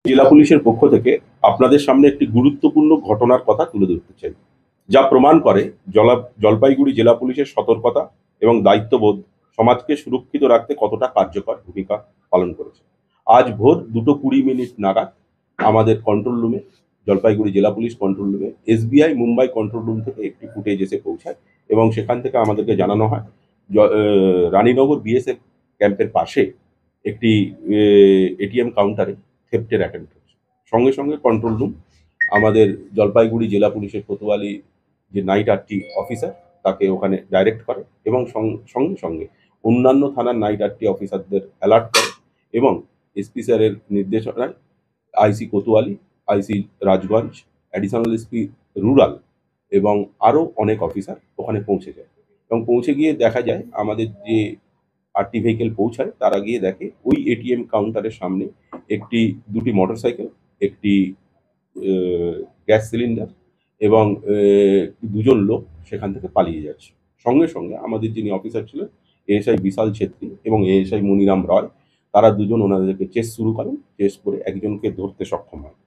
জেলা পুলিশের পক্ষ থেকে আপনাদের সামনে একটি গুরুত্বপূর্ণ ঘটনার কথা তুলে ধরতে চাই, যা প্রমাণ করে জলপাইগুড়ি জেলা পুলিশের সতর্কতা এবং দায়িত্ববোধ সমাজকে সুরক্ষিত রাখতে কতটা কার্যকর ভূমিকা পালন করেছে। আজ ভোর 2:20 নাগাদ আমাদের কন্ট্রোল রুমে, জলপাইগুড়ি জেলা পুলিশ কন্ট্রোল রুমে SBI মুম্বাই কন্ট্রোল রুম থেকে একটি ফুটেজ এসে পৌঁছায় এবং সেখান থেকে আমাদেরকে জানানো হয় রানীনগর BSF ক্যাম্পের পাশে একটি ATM কাউন্টারে থেফটের অ্যাটেম্প্ট হচ্ছে। সঙ্গে সঙ্গে কন্ট্রোল রুম আমাদের জলপাইগুড়ি জেলা পুলিশের কোতোয়ালি যে নাইট আরটি অফিসার তাকে ওখানে ডাইরেক্ট করে এবং সঙ্গে সঙ্গে অন্যান্য থানার নাইট আরটি অফিসারদের অ্যালার্ট করে এবং SP স্যারের নির্দেশনায় IC Kotwali, IC Rajganj, additional SP rural এবং আরও অনেক অফিসার ওখানে পৌঁছে যায় এবং পৌঁছে গিয়ে দেখা যায় আমাদের যে আরটি ভেহিকেল পৌঁছায় তারা গিয়ে দেখে ওই ATM কাউন্টারের সামনে দুটি মোটরসাইকেল, একটি গ্যাস সিলিন্ডার এবং দুজন লোক সেখান থেকে পালিয়ে যাচ্ছে। সঙ্গে সঙ্গে আমাদের যিনি অফিসার ছিলেন ASI বিশাল ছেত্রী এবং ASI মনিরাম রয়, তারা দুজন ওনাদেরকে চেস শুরু করেন। চেস করে একজনকে ধরতে সক্ষম হয়।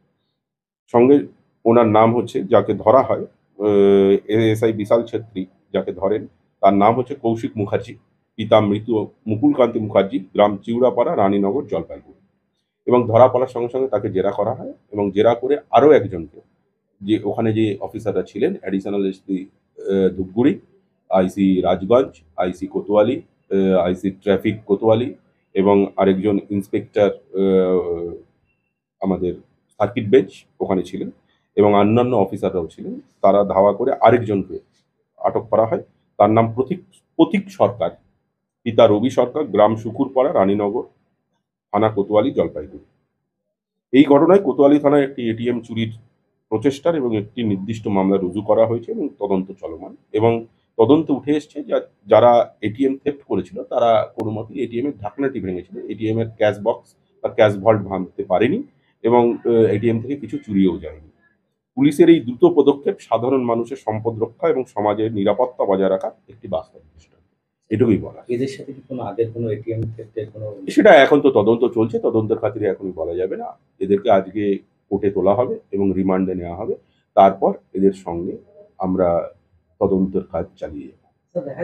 সঙ্গে ওনার নাম হচ্ছে, যাকে ধরা হয়, ASI বিশাল ছেত্রী যাকে ধরেন তার নাম হচ্ছে কৌশিক মুখার্জি, পিতা মৃত মুকুলকান্তি মুখার্জি, গ্রাম চিউড়াপাড়া, রানীনগর, জলপাইগুড়ি। এবং ধরা পড়ার সঙ্গে সঙ্গে তাকে জেরা করা হয় এবং জেরা করে আরও একজনকে, যে ওখানে যে অফিসাররা ছিলেন, additional SP Dhupguri, IC Rajganj, IC Kotwali, IC traffic Kotwali এবং আরেকজন ইন্সপেক্টর আমাদের সার্কিট বেঞ্চ ওখানে ছিলেন এবং অন্যান্য অফিসাররাও ছিলেন। তারা ধাওয়া করে আরেকজনকে আটক করা হয়। তার নাম প্রতীক সরকার, পিতা রবি সরকার, গ্রাম শুকুরপাড়া, রানীনগর, থানা কোতোয়ালি, জলপাইগুড়ি। এই ঘটনায় কোতোয়ালি থানায় একটি ATM চুরির প্রচেষ্টার এবং একটি নির্দিষ্ট মামলা রুজু করা হয়েছে এবং তদন্ত চলমান এবং তদন্তে উঠে এসছে যারা ATM থেফট করেছিল তারা কোনো মতেই ATM এর ঢাকনাটি ভেঙেছিল, ATM এর ক্যাশ বক্স বা ক্যাশ ভল্ট ভাঙতে পারেনি এবং ATM থেকে কিছু চুরিও যায়নি। পুলিশের এই দ্রুত পদক্ষেপ সাধারণ মানুষের সম্পদ রক্ষা এবং সমাজের নিরাপত্তা বজায় রাখার একটি বাস্তব চেষ্টা। এটুকুই বলা। এদের সাথে কি কোনো আগের কোনো ATM ক্ষেত্রে কোনো, সেটা এখন তো তদন্ত চলছে, তদন্তের খাতিরে এখনই বলা যাবে না। এদেরকে আজকে কোর্টে তোলা হবে এবং রিমান্ডে নেওয়া হবে। তারপর এদের সঙ্গে আমরা তদন্তের কাজ চালিয়ে যাব।